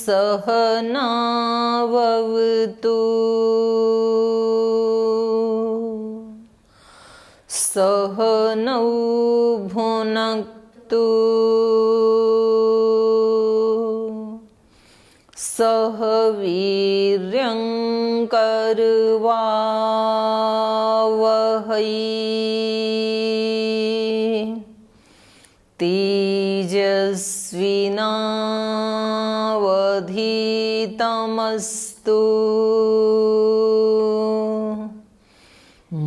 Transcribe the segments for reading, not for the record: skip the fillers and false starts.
सहनावतु सहनौ भुनक्तु सह वीर्यं करवावहै तेजस्विनावधीतमस्तु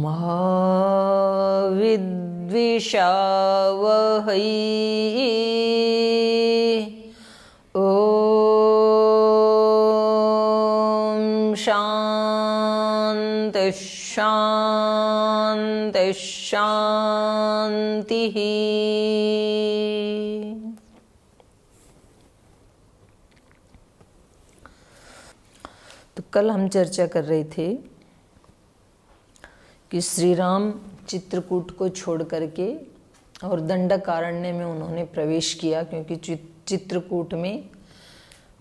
मा विद्विषावहै। शांति शांति शांति। तो कल हम चर्चा कर रहे थे कि श्री राम चित्रकूट को छोड़ करके और दंडकारण्य में उन्होंने प्रवेश किया, क्योंकि चित्रकूट में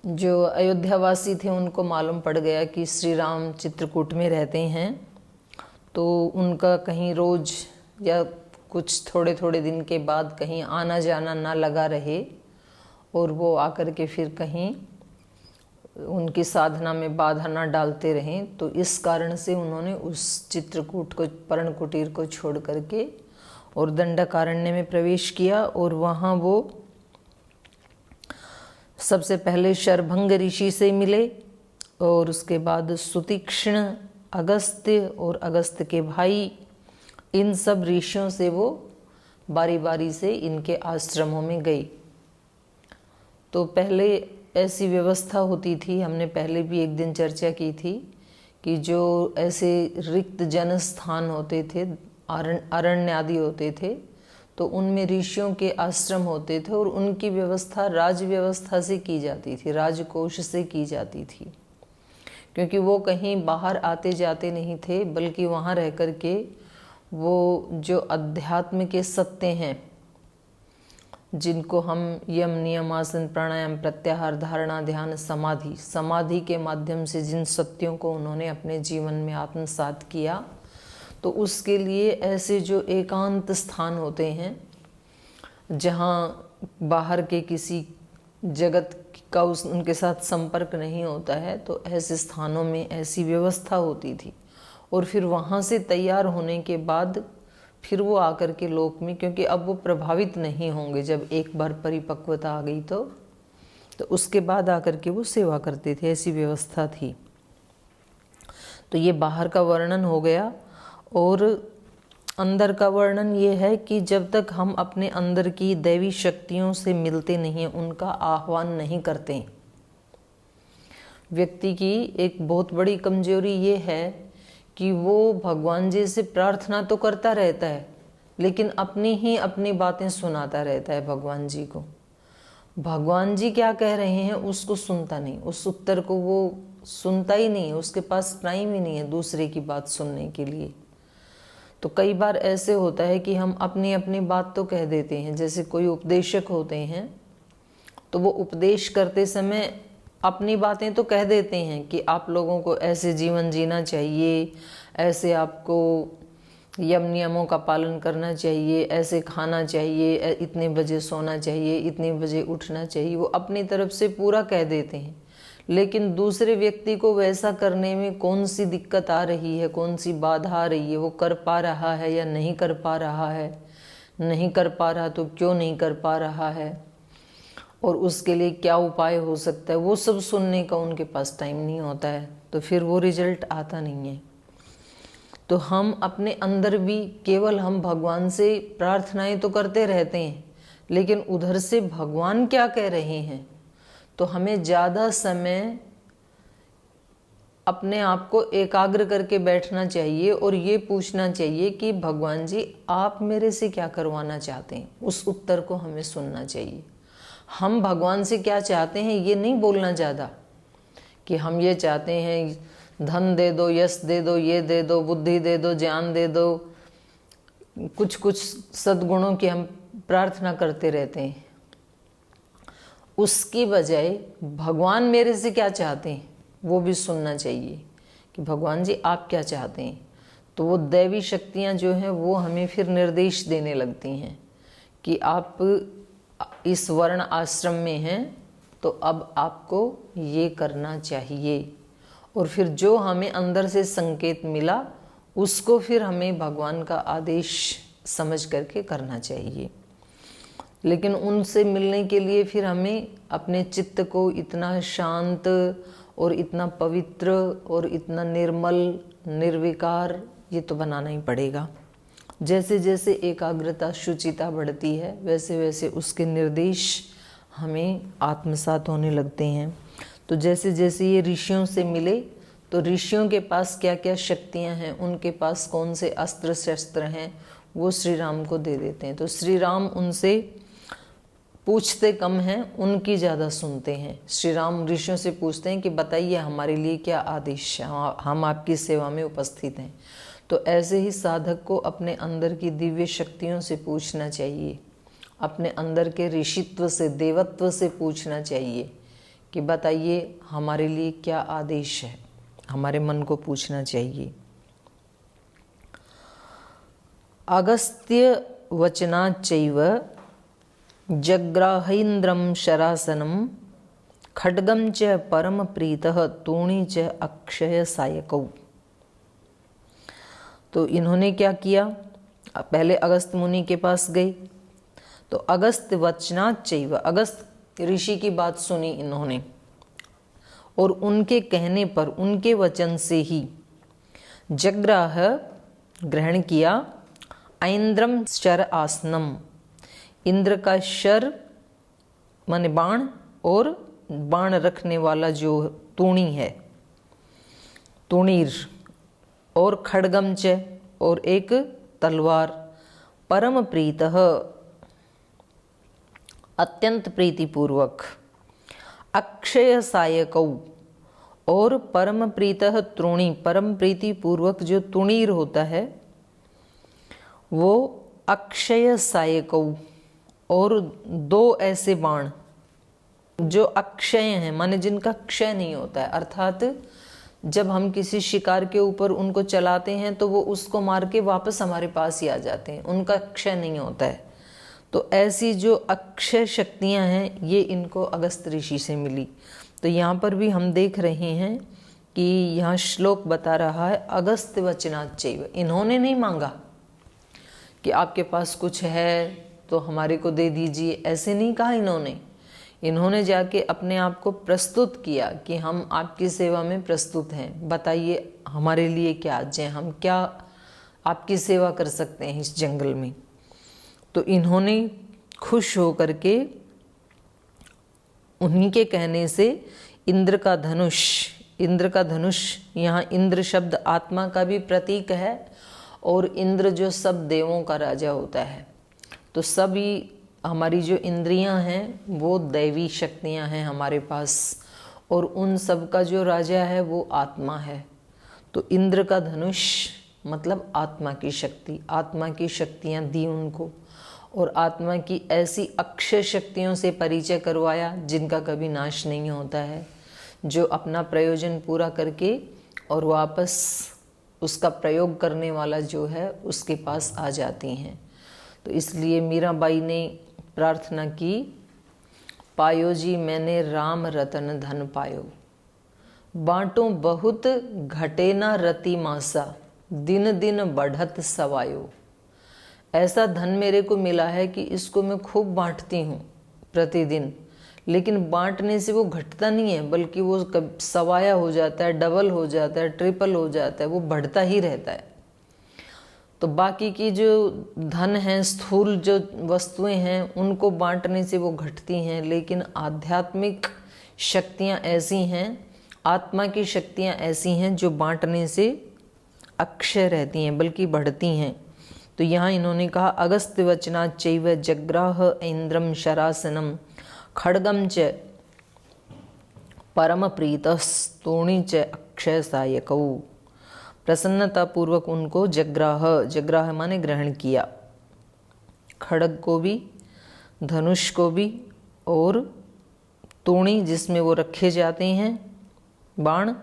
जो अयोध्यावासी थे उनको मालूम पड़ गया कि श्री राम चित्रकूट में रहते हैं, तो उनका कहीं रोज या कुछ थोड़े थोड़े दिन के बाद कहीं आना जाना ना लगा रहे और वो आकर के फिर कहीं उनकी साधना में बाधा ना डालते रहें। तो इस कारण से उन्होंने उस चित्रकूट को, पर्णकुटीर को छोड़ करके और दंडकारण्य में प्रवेश किया। और वहाँ वो सबसे पहले शरभंग ऋषि से मिले और उसके बाद सुतीक्ष्ण, अगस्त्य और अगस्त्य के भाई, इन सब ऋषियों से वो बारी बारी से इनके आश्रमों में गई। तो पहले ऐसी व्यवस्था होती थी, हमने पहले भी एक दिन चर्चा की थी कि जो ऐसे रिक्त जन स्थान होते थे, अरण्य आदि होते थे, तो उनमें ऋषियों के आश्रम होते थे और उनकी व्यवस्था राज व्यवस्था से की जाती थी, राजकोष से की जाती थी, क्योंकि वो कहीं बाहर आते जाते नहीं थे, बल्कि वहाँ रह कर के वो जो अध्यात्म के सत्य हैं, जिनको हम यम, नियम, आसन, प्राणायाम, प्रत्याहार, धारणा, ध्यान, समाधि के माध्यम से जिन सत्यों को उन्होंने अपने जीवन में आत्मसात किया, तो उसके लिए ऐसे जो एकांत स्थान होते हैं जहाँ बाहर के किसी जगत का उनके साथ संपर्क नहीं होता है, तो ऐसे स्थानों में ऐसी व्यवस्था होती थी। और फिर वहाँ से तैयार होने के बाद फिर वो आकर के लोक में, क्योंकि अब वो प्रभावित नहीं होंगे, जब एक बार परिपक्वता आ गई तो उसके बाद आकर के वो सेवा करते थे, ऐसी व्यवस्था थी। तो ये बाहर का वर्णन हो गया। और अंदर का वर्णन ये है कि जब तक हम अपने अंदर की दैवी शक्तियों से मिलते नहीं हैं, उनका आह्वान नहीं करते। व्यक्ति की एक बहुत बड़ी कमजोरी ये है कि वो भगवान जी से प्रार्थना तो करता रहता है, लेकिन अपनी बातें सुनाता रहता है भगवान जी को। भगवान जी क्या कह रहे हैं उसको सुनता नहीं, उस उत्तर को वो सुनता ही नहीं है, उसके पास टाइम ही नहीं है दूसरे की बात सुनने के लिए। तो कई बार ऐसे होता है कि हम अपनी बात तो कह देते हैं, जैसे कोई उपदेशक होते हैं तो वो उपदेश करते समय अपनी बातें तो कह देते हैं कि आप लोगों को ऐसे जीवन जीना चाहिए, ऐसे आपको यम नियमों का पालन करना चाहिए, ऐसे खाना चाहिए, इतने बजे सोना चाहिए, इतने बजे उठना चाहिए, वो अपनी तरफ से पूरा कह देते हैं। लेकिन दूसरे व्यक्ति को वैसा करने में कौन सी दिक्कत आ रही है, कौन सी बाधा आ रही है, वो कर पा रहा है या नहीं कर पा रहा है, नहीं कर पा रहा तो क्यों नहीं कर पा रहा है, और उसके लिए क्या उपाय हो सकता है, वो सब सुनने का उनके पास टाइम नहीं होता है। तो फिर वो रिजल्ट आता नहीं है। तो हम अपने अंदर भी केवल हम भगवान से प्रार्थनाएं तो करते रहते हैं, लेकिन उधर से भगवान क्या कह रहे हैं, तो हमें ज़्यादा समय अपने आप को एकाग्र करके बैठना चाहिए और ये पूछना चाहिए कि भगवान जी आप मेरे से क्या करवाना चाहते हैं, उस उत्तर को हमें सुनना चाहिए। हम भगवान से क्या चाहते हैं ये नहीं बोलना ज़्यादा, कि हम ये चाहते हैं धन दे दो, यश दे दो, ये दे दो, बुद्धि दे दो, ज्ञान दे दो, कुछ कुछ सद्गुणों की हम प्रार्थना करते रहते हैं। उसकी बजाय भगवान मेरे से क्या चाहते हैं वो भी सुनना चाहिए कि भगवान जी आप क्या चाहते हैं। तो वो दैवी शक्तियाँ जो हैं वो हमें फिर निर्देश देने लगती हैं कि आप इस वर्ण आश्रम में हैं तो अब आपको ये करना चाहिए। और फिर जो हमें अंदर से संकेत मिला उसको फिर हमें भगवान का आदेश समझ करके करना चाहिए। लेकिन उनसे मिलने के लिए फिर हमें अपने चित्त को इतना शांत और इतना पवित्र और इतना निर्मल निर्विकार ये तो बनाना ही पड़ेगा। जैसे जैसे एकाग्रता शुचिता बढ़ती है वैसे वैसे उसके निर्देश हमें आत्मसात होने लगते हैं। तो जैसे जैसे ये ऋषियों से मिले तो ऋषियों के पास क्या क्या शक्तियां हैं, उनके पास कौन से अस्त्र शस्त्र हैं, वो श्री राम को दे देते हैं। तो श्री राम उनसे पूछते कम हैं, उनकी ज़्यादा सुनते हैं। श्री राम ऋषियों से पूछते हैं कि बताइए हमारे लिए क्या आदेश है, हम आपकी सेवा में उपस्थित हैं। तो ऐसे ही साधक को अपने अंदर की दिव्य शक्तियों से पूछना चाहिए, अपने अंदर के ऋषित्व से देवत्व से पूछना चाहिए कि बताइए हमारे लिए क्या आदेश है, हमारे मन को पूछना चाहिए। अगस्त्य वचनाच्चैव जग्राहेन्द्रं शरासनं खड्गं च परम प्रीतः तूणी च अक्षय सायकौ। तो इन्होंने क्या किया, पहले अगस्त मुनि के पास गए। तो अगस्त वचनाच्चैव, अगस्त ऋषि की बात सुनी इन्होंने और उनके कहने पर, उनके वचन से ही जग्राह ग्रहण किया, ऐन्द्रम शर आसनम, इंद्र का शर माने बाण और बाण रखने वाला जो तूणी है, तूणीर, और खड्गम च, और एक तलवार, परम प्रीतः अत्यंत प्रीतिपूर्वक, अक्षय सायकौ, और परम प्रीतः तृणी, परम प्रीति पूर्वक जो तुणीर होता है वो अक्षय सायकौ, और दो ऐसे बाण जो अक्षय हैं माने जिनका क्षय नहीं होता है, अर्थात जब हम किसी शिकार के ऊपर उनको चलाते हैं तो वो उसको मार के वापस हमारे पास ही आ जाते हैं, उनका क्षय नहीं होता है। तो ऐसी जो अक्षय शक्तियां हैं ये इनको अगस्त ऋषि से मिली। तो यहाँ पर भी हम देख रहे हैं कि यहाँ श्लोक बता रहा है अगस्त वचनाच्चैव, इन्होंने नहीं मांगा कि आपके पास कुछ है तो हमारे को दे दीजिए, ऐसे नहीं कहा इन्होंने जाके अपने आप को प्रस्तुत किया कि हम आपकी सेवा में प्रस्तुत हैं, बताइए हमारे लिए क्या आज है, हम क्या आपकी सेवा कर सकते हैं इस जंगल में। तो इन्होंने खुश होकर के उन्हीं के कहने से इंद्र का धनुष, यहाँ इंद्र शब्द आत्मा का भी प्रतीक है और इंद्र जो सब देवों का राजा होता है। तो सभी हमारी जो इंद्रियां हैं वो दैवी शक्तियां हैं हमारे पास, और उन सब का जो राजा है वो आत्मा है। तो इंद्र का धनुष मतलब आत्मा की शक्ति, आत्मा की शक्तियां दी उनको, और आत्मा की ऐसी अक्षय शक्तियों से परिचय करवाया जिनका कभी नाश नहीं होता है, जो अपना प्रयोजन पूरा करके और वापस उसका प्रयोग करने वाला जो है उसके पास आ जाती हैं। तो इसलिए मीराबाई ने प्रार्थना की, पायो जी मैंने राम रतन धन पायो, बांटो बहुत घटे ना रति मासा, दिन दिन बढ़त सवायो। ऐसा धन मेरे को मिला है कि इसको मैं खूब बांटती हूँ प्रतिदिन, लेकिन बांटने से वो घटता नहीं है बल्कि वो सवाया हो जाता है, डबल हो जाता है, ट्रिपल हो जाता है, वो बढ़ता ही रहता है। तो बाकी की जो धन है, स्थूल जो वस्तुएं हैं, उनको बांटने से वो घटती हैं, लेकिन आध्यात्मिक शक्तियां ऐसी हैं, आत्मा की शक्तियां ऐसी हैं जो बांटने से अक्षय रहती हैं बल्कि बढ़ती हैं। तो यहाँ इन्होंने कहा अगस्त वचनाच्चैव जग्राह ऐन्द्रम शरासनम खड्गम च परम प्रीतस्तूणी च अक्षय सायकौ। प्रसन्नता पूर्वक उनको जग्राह माने ग्रहण किया, खड्ग को भी, धनुष को भी और तूणी जिसमें वो रखे जाते हैं बाण,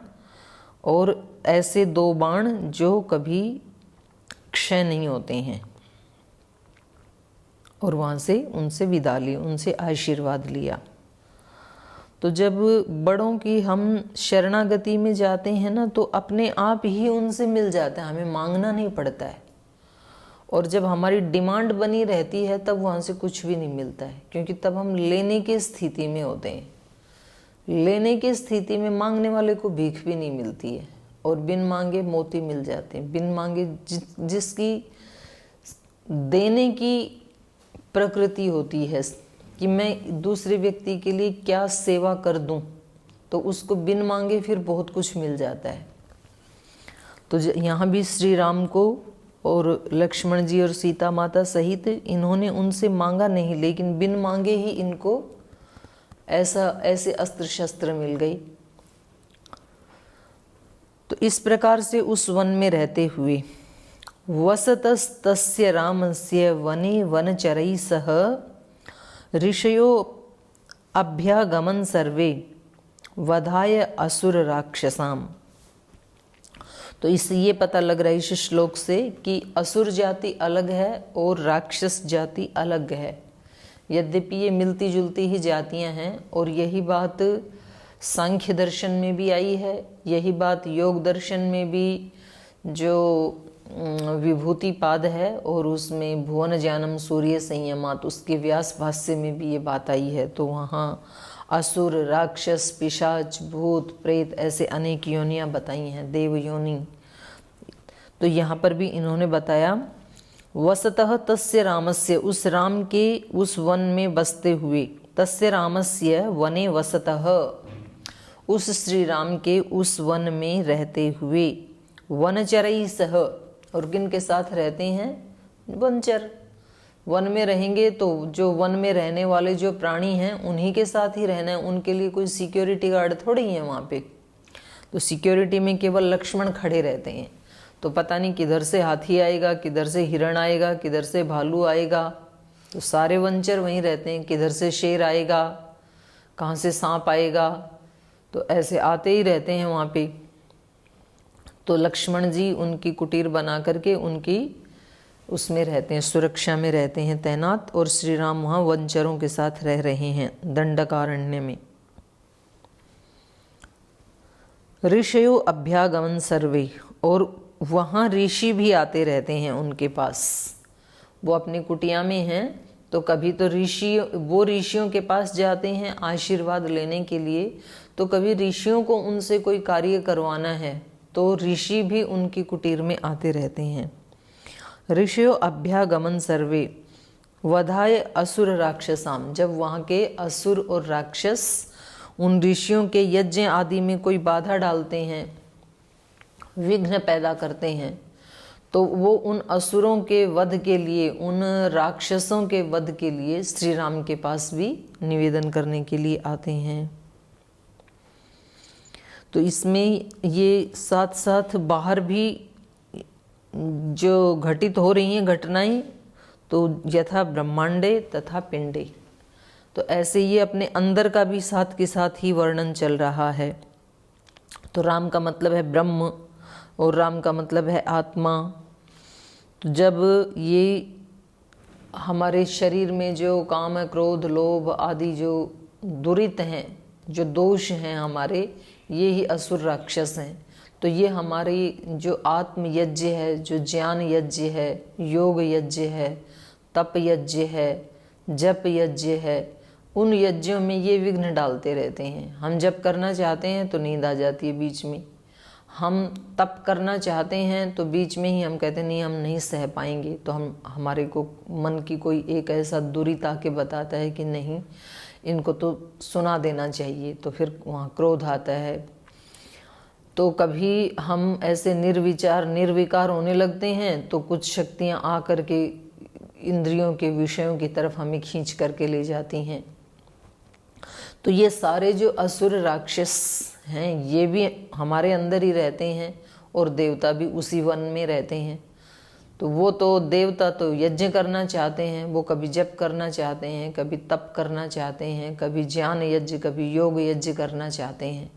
और ऐसे 2 बाण जो कभी क्षय नहीं होते हैं। और वहाँ से उनसे विदा ली, उनसे आशीर्वाद लिया। तो जब बड़ों की हम शरणागति में जाते हैं ना, तो अपने आप ही उनसे मिल जाता है, हमें मांगना नहीं पड़ता है। और जब हमारी डिमांड बनी रहती है तब वहाँ से कुछ भी नहीं मिलता है, क्योंकि तब हम लेने की स्थिति में होते हैं। लेने की स्थिति में मांगने वाले को भीख भी नहीं मिलती है, और बिन मांगे मोती मिल जाते हैं। बिन मांगे जिसकी देने की प्रकृति होती है कि मैं दूसरे व्यक्ति के लिए क्या सेवा कर दूं, तो उसको बिन मांगे फिर बहुत कुछ मिल जाता है। तो यहाँ भी श्री राम को और लक्ष्मण जी और सीता माता सहित इन्होंने उनसे मांगा नहीं, लेकिन बिन मांगे ही इनको ऐसे अस्त्र शस्त्र मिल गई। तो इस प्रकार से उस वन में रहते हुए वसतस्तस्य रामस्य वने वनचरैः सह ऋषयो अभ्यागमन सर्वे वधाय असुर राक्षसाम। तो इससे ये पता लग रहा है इस श्लोक से कि असुर जाति अलग है और राक्षस जाति अलग है। यद्यपि ये मिलती जुलती ही जातियां हैं, और यही बात सांख्य दर्शन में भी आई है, यही बात योग दर्शन में भी जो विभूति पाद है और उसमें भुवन ज्ञानम सूर्य संयमात उसके व्यास भाष्य में भी ये बात आई है। तो वहाँ असुर, राक्षस, पिशाच, भूत, प्रेत ऐसे अनेक योनियाँ बताई हैं, देव योनि। तो यहाँ पर भी इन्होंने बताया वसतः तस्य रामस्य, उस राम के उस वन में बसते हुए, तस्य रामस्य वने वसतः, उस श्री राम के उस वन में रहते हुए, वनचरैः सह, और किन के साथ रहते हैं? वनचर। वन में रहेंगे तो जो वन में रहने वाले जो प्राणी हैं उन्हीं के साथ ही रहना है, उनके लिए कोई सिक्योरिटी गार्ड थोड़ी है वहाँ पे। तो सिक्योरिटी में केवल लक्ष्मण खड़े रहते हैं, तो पता नहीं किधर से हाथी आएगा, किधर से हिरण आएगा, किधर से भालू आएगा। तो सारे वनचर वहीं रहते हैं, किधर से शेर आएगा, कहाँ से सांप आएगा, तो ऐसे आते ही रहते हैं वहाँ पे। तो लक्ष्मण जी उनकी कुटीर बना करके उनकी उसमें रहते हैं, सुरक्षा में रहते हैं तैनात, और श्री राम वहाँ वनचरों के साथ रह रहे हैं दंडकारण्य में। ऋषयो अभ्यागमन सर्वे, और वहाँ ऋषि भी आते रहते हैं उनके पास। वो अपनी कुटिया में हैं, तो कभी तो वो ऋषियों के पास जाते हैं आशीर्वाद लेने के लिए, तो कभी ऋषियों को उनसे कोई कार्य करवाना है तो ऋषि भी उनकी कुटीर में आते रहते हैं। ऋषयो अभ्यागमन सर्वे वधाय असुर राक्षसाम, जब वहाँ के असुर और राक्षस उन ऋषियों के यज्ञ आदि में कोई बाधा डालते हैं, विघ्न पैदा करते हैं, तो वो उन असुरों के वध के लिए, उन राक्षसों के वध के लिए श्री राम के पास भी निवेदन करने के लिए आते हैं। तो इसमें ये साथ साथ बाहर भी जो घटित हो रही हैं घटनाएं, तो यथा ब्रह्मांडे तथा पिंडे, तो ऐसे ये अपने अंदर का भी साथ के साथ ही वर्णन चल रहा है। तो राम का मतलब है ब्रह्म और राम का मतलब है आत्मा। तो जब ये हमारे शरीर में जो काम, क्रोध, लोभ आदि जो दुरित हैं, जो दोष हैं हमारे, ये ही असुर राक्षस हैं। तो ये हमारी जो आत्म यज्ञ है, जो ज्ञान यज्ञ है, योग यज्ञ है, तप यज्ञ है, जप यज्ञ है, उन यज्ञों में ये विघ्न डालते रहते हैं। हम जप करना चाहते हैं तो नींद आ जाती है बीच में, हम तप करना चाहते हैं तो बीच में ही हम कहते हैं नहीं हम नहीं सह पाएंगे, तो हमारे को मन की कोई एक ऐसा दुरित आके बताता है कि नहीं इनको तो सुना देना चाहिए, तो फिर वहाँ क्रोध आता है। तो कभी हम ऐसे निर्विचार निर्विकार होने लगते हैं तो कुछ शक्तियाँ आ करके इंद्रियों के विषयों की तरफ हमें खींच करके ले जाती हैं। तो ये सारे जो असुर राक्षस हैं ये भी हमारे अंदर ही रहते हैं और देवता भी उसी वन में रहते हैं। तो वो तो देवता तो यज्ञ करना चाहते हैं, वो कभी जप करना चाहते हैं, कभी तप करना चाहते हैं, कभी ज्ञान यज्ञ, कभी योग यज्ञ करना चाहते हैं,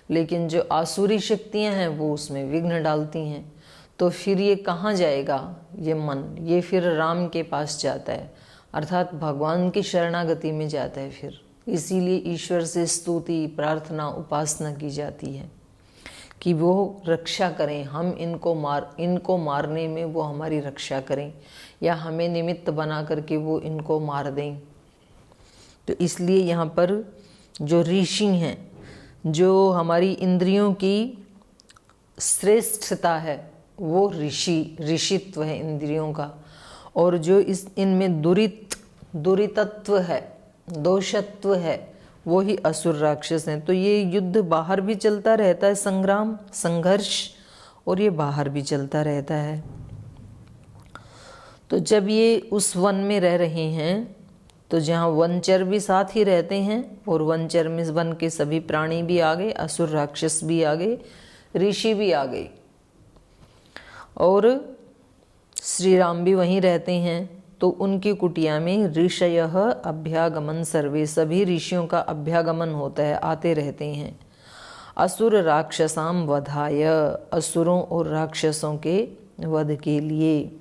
लेकिन जो आसुरी शक्तियां हैं वो उसमें विघ्न डालती हैं। तो फिर ये कहाँ जाएगा, ये मन, ये फिर राम के पास जाता है, अर्थात भगवान की शरणागति में जाता है फिर। इसीलिए ईश्वर से स्तुति, प्रार्थना, उपासना की जाती है कि वो रक्षा करें, हम इनको मारने में वो हमारी रक्षा करें, या हमें निमित्त बना करके वो इनको मार दें। तो इसलिए यहाँ पर जो ऋषि हैं, जो हमारी इंद्रियों की श्रेष्ठता है वो ऋषित्व है इंद्रियों का, और जो इनमें दुरितत्व है, दोषत्व है, वो ही असुर राक्षस हैं। तो ये युद्ध बाहर भी चलता रहता है, संग्राम, संघर्ष, और ये बाहर भी चलता रहता है। तो जब ये उस वन में रह रहे हैं, तो जहाँ वनचर भी साथ ही रहते हैं, और वनचर में वन के सभी प्राणी भी आ गए, असुर राक्षस भी आ गए, ऋषि भी आ गए, और श्री राम भी वहीं रहते हैं। तो उनकी कुटिया में ऋषयः अभ्यागमन सर्वे, सभी ऋषियों का अभ्यागमन होता है, आते रहते हैं। असुर राक्षसाम वधाय, असुरों और राक्षसों के वध के लिए।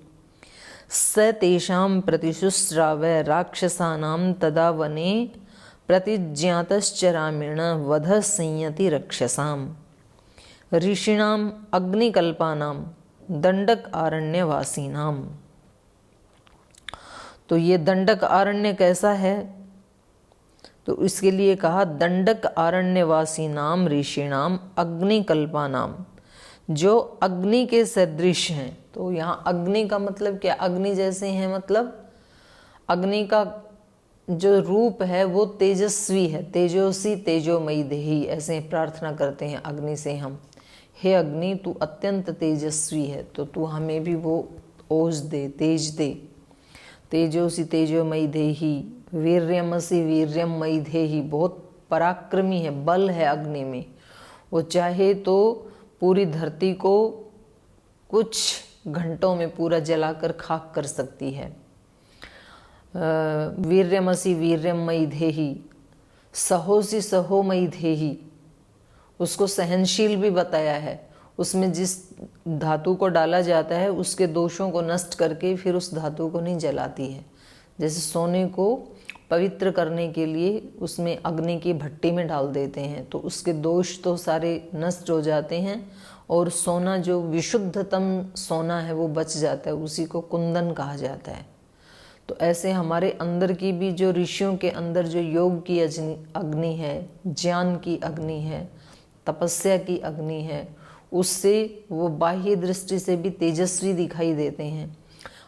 स तेषां प्रतिशुश्राव राक्षसानां तदा वने प्रतिज्ञातश्च रामेण वध संयति रक्षसाम्। ऋषीणाम अग्निकल्पानाम दंडक आरण्यवासीनाम। तो ये दंडक आरण्य कैसा है, तो इसके लिए कहा दंडक आरण्यवासी नाम ऋषिणाम अग्निकल्पानाम, जो अग्नि के सदृश हैं। तो यहाँ अग्नि का मतलब क्या, अग्नि जैसे हैं, मतलब अग्नि का जो रूप है वो तेजस्वी है, तेजोसी तेजोमयी देही, ऐसे प्रार्थना करते हैं अग्नि से हम, हे अग्नि तू अत्यंत तेजस्वी है, तो तू हमें भी वो ओज दे, तेज दे। तेजोसी तेजोमयी देही, वीर्यमसी वीर्यमयी देही, बहुत पराक्रमी है, बल है अग्नि में, वो चाहे तो पूरी धरती को कुछ घंटों में पूरा जलाकर खाक कर सकती है। वीर्यमसी वीर्यमयी देही, सहोसी सहोमयी देही, उसको सहनशील भी बताया है। उसमें जिस धातु को डाला जाता है उसके दोषों को नष्ट करके फिर उस धातु को नहीं जलाती है। जैसे सोने को पवित्र करने के लिए उसमें अग्नि की भट्टी में डाल देते हैं तो उसके दोष तो सारे नष्ट हो जाते हैं, और सोना जो विशुद्धतम सोना है वो बच जाता है, उसी को कुंदन कहा जाता है। तो ऐसे हमारे अंदर की भी जो ऋषियों के अंदर जो योग की अग्नि है, ज्ञान की अग्नि है, तपस्या की अग्नि है, उससे वो बाह्य दृष्टि से भी तेजस्वी दिखाई देते हैं,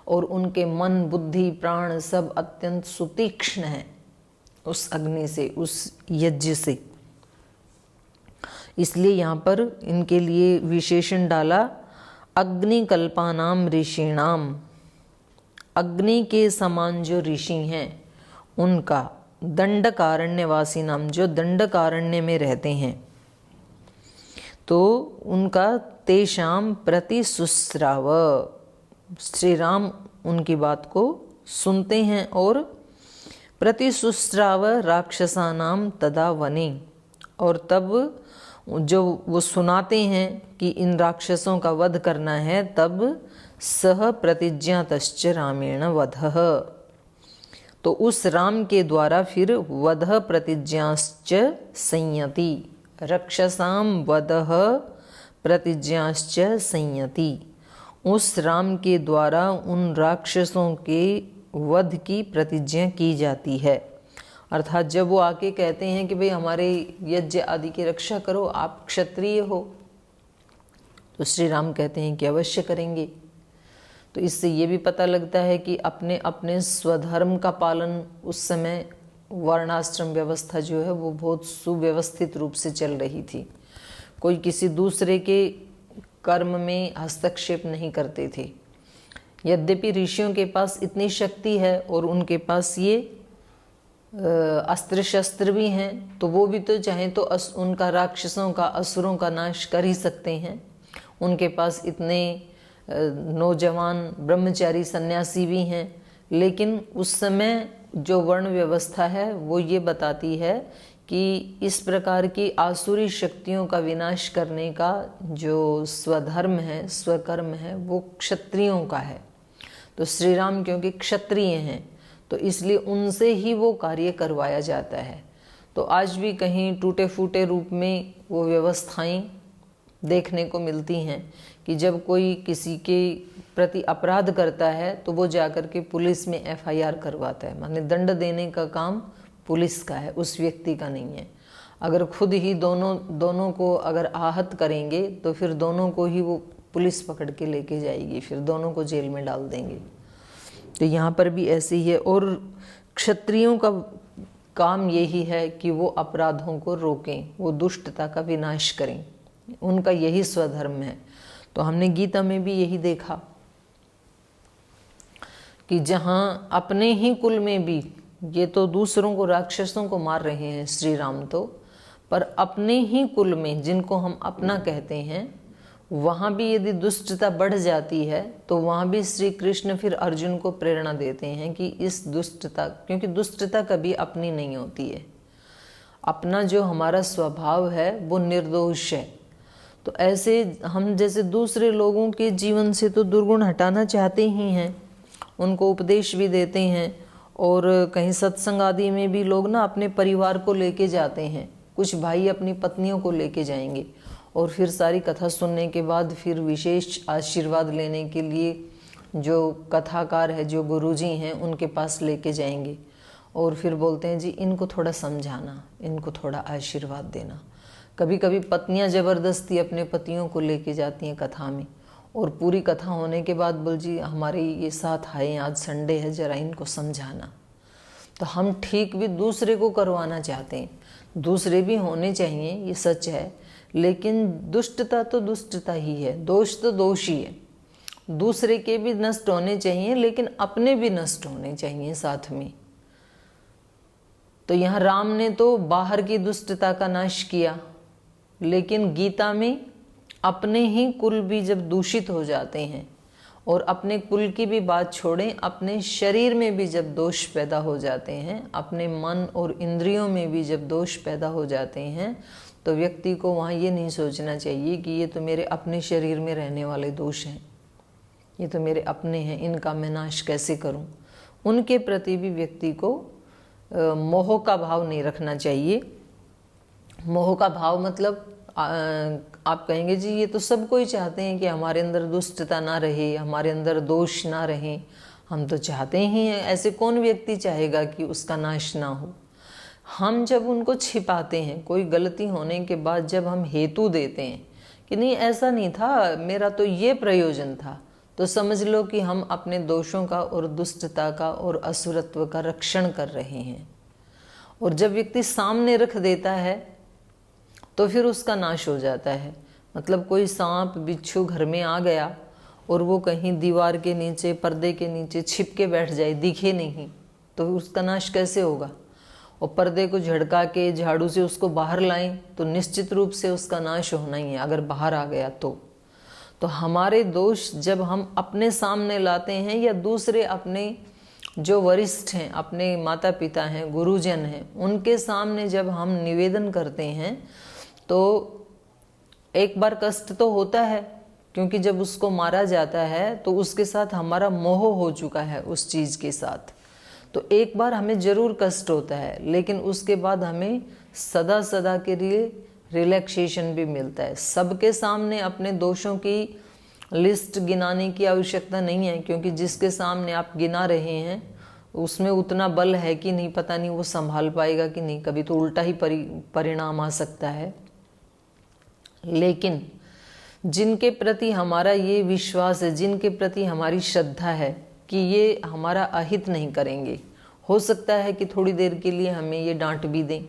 और उनके मन, बुद्धि, प्राण सब अत्यंत सुतीक्ष्ण हैं उस अग्नि से, उस यज्ञ से। इसलिए यहाँ पर इनके लिए विशेषण डाला अग्निकल्पानाम ऋषिणाम, अग्नि के समान जो ऋषि हैं उनका, दंडकारण्यवासी नाम, जो दंडकारण्य में रहते हैं, तो उनका तेषाम प्रति सुश्राव, श्री राम उनकी बात को सुनते हैं, और प्रति सुश्राव राक्षसानाम तदा वने, और तब जो वो सुनाते हैं कि इन राक्षसों का वध करना है, तब सह प्रतिज्ञातश्च रामेण वधः, तो उस राम के द्वारा फिर वध प्रतिज्ञाश्च संयति, रक्षसाम वधः प्रतिज्ञाश्च संयति, उस राम के द्वारा उन राक्षसों के वध की प्रतिज्ञा की जाती है। अर्थात जब वो आके कहते हैं कि भाई हमारे यज्ञ आदि की रक्षा करो, आप क्षत्रिय हो, तो श्री राम कहते हैं कि अवश्य करेंगे। तो इससे ये भी पता लगता है कि अपने अपने स्वधर्म का पालन, उस समय वर्णाश्रम व्यवस्था जो है वो बहुत सुव्यवस्थित रूप से चल रही थी। कोई किसी दूसरे के कर्म में हस्तक्षेप नहीं करते थे। यद्यपि ऋषियों के पास इतनी शक्ति है और उनके पास ये अस्त्र शस्त्र भी हैं, तो वो भी तो चाहें तो उनका, राक्षसों का, असुरों का नाश कर ही सकते हैं। उनके पास इतने नौजवान ब्रह्मचारी सन्यासी भी हैं, लेकिन उस समय जो वर्ण व्यवस्था है वो ये बताती है कि इस प्रकार की आसुरी शक्तियों का विनाश करने का जो स्वधर्म है, स्वकर्म है, वो क्षत्रियों का है। तो श्री राम क्योंकि क्षत्रिय हैं तो इसलिए उनसे ही वो कार्य करवाया जाता है। तो आज भी कहीं टूटे फूटे रूप में वो व्यवस्थाएं देखने को मिलती हैं कि जब कोई किसी के प्रति अपराध करता है तो वो जाकर के पुलिस में FIR करवाता है, माने दंड देने का काम पुलिस का है, उस व्यक्ति का नहीं है। अगर खुद ही दोनों को अगर आहत करेंगे तो फिर दोनों को ही वो पुलिस पकड़ के लेके जाएगी, फिर दोनों को जेल में डाल देंगे। तो यहाँ पर भी ऐसे ही है। और क्षत्रियों का काम यही है कि वो अपराधों को रोकें, वो दुष्टता का विनाश करें, उनका यही स्वधर्म है। तो हमने गीता में भी यही देखा कि जहाँ अपने ही कुल में भी, ये तो दूसरों को, राक्षसों को मार रहे हैं श्री राम तो, पर अपने ही कुल में जिनको हम अपना कहते हैं वहाँ भी यदि दुष्टता बढ़ जाती है तो वहाँ भी श्री कृष्ण फिर अर्जुन को प्रेरणा देते हैं कि इस दुष्टता, क्योंकि दुष्टता कभी अपनी नहीं होती है, अपना जो हमारा स्वभाव है वो निर्दोष है। तो ऐसे हम जैसे दूसरे लोगों के जीवन से तो दुर्गुण हटाना चाहते ही हैं, उनको उपदेश भी देते हैं। और कहीं सत्संग आदि में भी लोग ना अपने परिवार को लेके जाते हैं, कुछ भाई अपनी पत्नियों को लेके जाएंगे और फिर सारी कथा सुनने के बाद फिर विशेष आशीर्वाद लेने के लिए जो कथाकार है, जो गुरुजी हैं, उनके पास लेके जाएंगे और फिर बोलते हैं जी इनको थोड़ा समझाना, इनको थोड़ा आशीर्वाद देना। कभी कभी पत्नियां ज़बरदस्ती अपने पतियों को लेके जाती हैं कथा में, और पूरी कथा होने के बाद बोल जी हमारे ये साथ आए, आज संडे है, जरा इनको समझाना। तो हम ठीक भी दूसरे को करवाना चाहते हैं, दूसरे भी होने चाहिए, ये सच है, लेकिन दुष्टता तो दुष्टता ही है, दोष तो दोष ही है। दूसरे के भी नष्ट होने चाहिए लेकिन अपने भी नष्ट होने चाहिए साथ में। तो यहाँ राम ने तो बाहर की दुष्टता का नाश किया, लेकिन गीता में अपने ही कुल भी जब दूषित हो जाते हैं, और अपने कुल की भी बात छोड़ें, अपने शरीर में भी जब दोष पैदा हो जाते हैं, अपने मन और इंद्रियों में भी जब दोष पैदा हो जाते हैं, तो व्यक्ति को वहाँ ये नहीं सोचना चाहिए कि ये तो मेरे अपने शरीर में रहने वाले दोष हैं, ये तो मेरे अपने हैं, इनका मैं नाश कैसे करूँ। उनके प्रति भी व्यक्ति को मोह का भाव नहीं रखना चाहिए। मोह का भाव मतलब आप कहेंगे जी ये तो सब कोई चाहते हैं कि हमारे अंदर दुष्टता ना रहे, हमारे अंदर दोष ना रहे, हम तो चाहते ही हैं, ऐसे कौन व्यक्ति चाहेगा कि उसका नाश ना हो। हम जब उनको छिपाते हैं, कोई गलती होने के बाद जब हम हेतु देते हैं कि नहीं ऐसा नहीं था, मेरा तो ये प्रयोजन था, तो समझ लो कि हम अपने दोषों का और दुष्टता का और असुरत्व का रक्षण कर रहे हैं। और जब व्यक्ति सामने रख देता है तो फिर उसका नाश हो जाता है। मतलब कोई सांप बिच्छू घर में आ गया और वो कहीं दीवार के नीचे, पर्दे के नीचे छिप के बैठ जाए, दिखे नहीं, तो उसका नाश कैसे होगा। और पर्दे को झड़का के झाड़ू से उसको बाहर लाएं तो निश्चित रूप से उसका नाश होना ही है, अगर बाहर आ गया तो हमारे दोष जब हम अपने सामने लाते हैं, या दूसरे अपने जो वरिष्ठ हैं, अपने माता पिता हैं, गुरुजन हैं, उनके सामने जब हम निवेदन करते हैं तो एक बार कष्ट तो होता है, क्योंकि जब उसको मारा जाता है तो उसके साथ हमारा मोह हो चुका है उस चीज़ के साथ, तो एक बार हमें ज़रूर कष्ट होता है, लेकिन उसके बाद हमें सदा सदा के लिए रिलैक्सेशन भी मिलता है। सबके सामने अपने दोषों की लिस्ट गिनाने की आवश्यकता नहीं है, क्योंकि जिसके सामने आप गिना रहे हैं उसमें उतना बल है कि नहीं, पता नहीं वो संभाल पाएगा कि नहीं, कभी तो उल्टा ही परिणाम आ सकता है। लेकिन जिनके प्रति हमारा ये विश्वास है, जिनके प्रति हमारी श्रद्धा है कि ये हमारा अहित नहीं करेंगे, हो सकता है कि थोड़ी देर के लिए हमें ये डांट भी दें।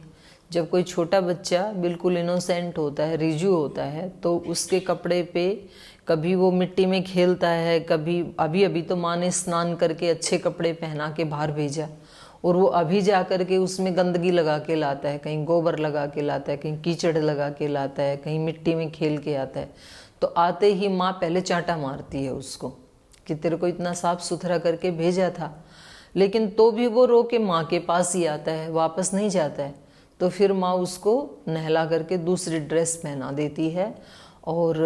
जब कोई छोटा बच्चा बिल्कुल इनोसेंट होता है, रिजू होता है, तो उसके कपड़े पे कभी वो मिट्टी में खेलता है, कभी अभी तो माँ ने स्नान करके अच्छे कपड़े पहना के बाहर भेजा और वो अभी जा कर के उसमें गंदगी लगा के लाता है, कहीं गोबर लगा के लाता है, कहीं कीचड़ लगा के लाता है, कहीं मिट्टी में खेल के आता है, तो आते ही माँ पहले चांटा मारती है उसको कि तेरे को इतना साफ सुथरा करके भेजा था, लेकिन तो भी वो रो के माँ के पास ही आता है, वापस नहीं जाता है। तो फिर माँ उसको नहला करके दूसरी ड्रेस पहना देती है और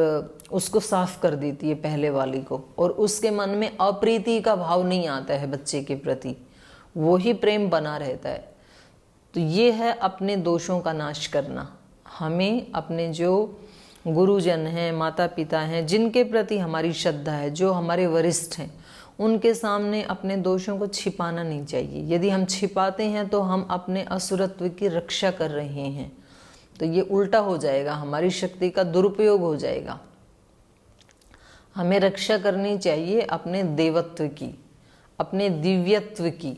उसको साफ कर देती है पहले वाली को, और उसके मन में अप्रीति का भाव नहीं आता है बच्चे के प्रति, वो ही प्रेम बना रहता है। तो ये है अपने दोषों का नाश करना। हमें अपने जो गुरुजन हैं, माता पिता हैं, जिनके प्रति हमारी श्रद्धा है, जो हमारे वरिष्ठ हैं, उनके सामने अपने दोषों को छिपाना नहीं चाहिए। यदि हम छिपाते हैं तो हम अपने असुरत्व की रक्षा कर रहे हैं, तो ये उल्टा हो जाएगा, हमारी शक्ति का दुरुपयोग हो जाएगा। हमें रक्षा करनी चाहिए अपने देवत्व की, अपने दिव्यत्व की,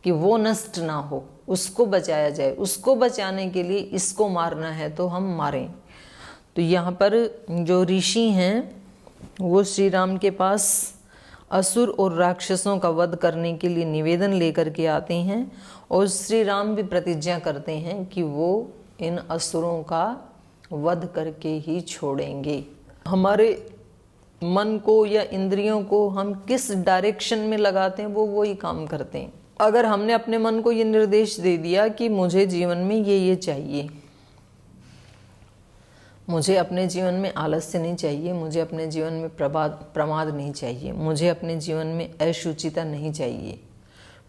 कि वो नष्ट ना हो, उसको बचाया जाए। उसको बचाने के लिए इसको मारना है तो हम मारें। तो यहाँ पर जो ऋषि हैं वो श्री राम के पास असुर और राक्षसों का वध करने के लिए निवेदन लेकर के आते हैं, और श्री राम भी प्रतिज्ञा करते हैं कि वो इन असुरों का वध करके ही छोड़ेंगे। हमारे मन को या इंद्रियों को हम किस डायरेक्शन में लगाते हैं वो वही काम करते हैं। अगर हमने अपने मन को ये निर्देश दे दिया कि मुझे जीवन में ये चाहिए, मुझे अपने जीवन में आलस्य नहीं चाहिए, मुझे अपने जीवन में प्रमाद नहीं चाहिए, मुझे अपने जीवन में अशुचिता नहीं चाहिए,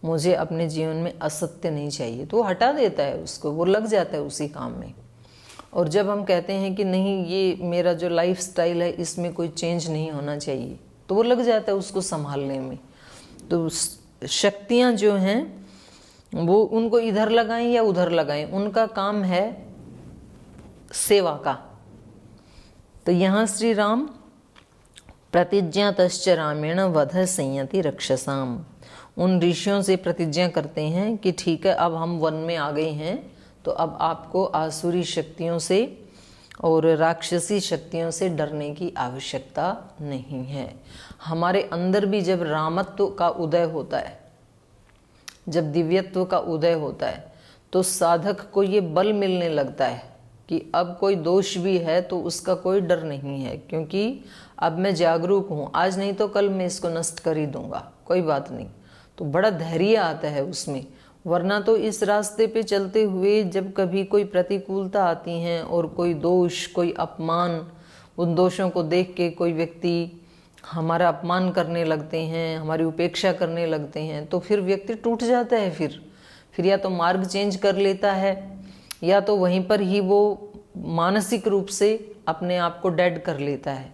मुझे अपने जीवन में असत्य नहीं चाहिए, तो वो हटा देता है उसको, वो लग जाता है उसी काम में। और जब हम कहते हैं कि नहीं, ये मेरा जो लाइफ स्टाइल है इसमें कोई चेंज नहीं होना चाहिए, तो वो लग जाता है उसको संभालने में। तो शक्तियाँ जो हैं वो उनको इधर लगाएं या उधर लगाएं, उनका काम है सेवा का। तो यहाँ श्री राम प्रतिज्ञातश्च रामेण वध संयति रक्षसाम, उन ऋषियों से प्रतिज्ञा करते हैं कि ठीक है, अब हम वन में आ गए हैं, तो अब आपको आसुरी शक्तियों से और राक्षसी शक्तियों से डरने की आवश्यकता नहीं है। हमारे अंदर भी जब रामत्व का उदय होता है, जब दिव्यत्व का उदय होता है, तो साधक को ये बल मिलने लगता है कि अब कोई दोष भी है तो उसका कोई डर नहीं है, क्योंकि अब मैं जागरूक हूँ, आज नहीं तो कल मैं इसको नष्ट कर ही दूंगा, कोई बात नहीं। तो बड़ा धैर्य आता है उसमें। वरना तो इस रास्ते पे चलते हुए जब कभी कोई प्रतिकूलता आती है और कोई दोष, कोई अपमान, उन दोषों को देख के कोई व्यक्ति हमारा अपमान करने लगते हैं, हमारी उपेक्षा करने लगते हैं, तो फिर व्यक्ति टूट जाता है। फिर या तो मार्ग चेंज कर लेता है, या तो वहीं पर ही वो मानसिक रूप से अपने आप को डेड कर लेता है।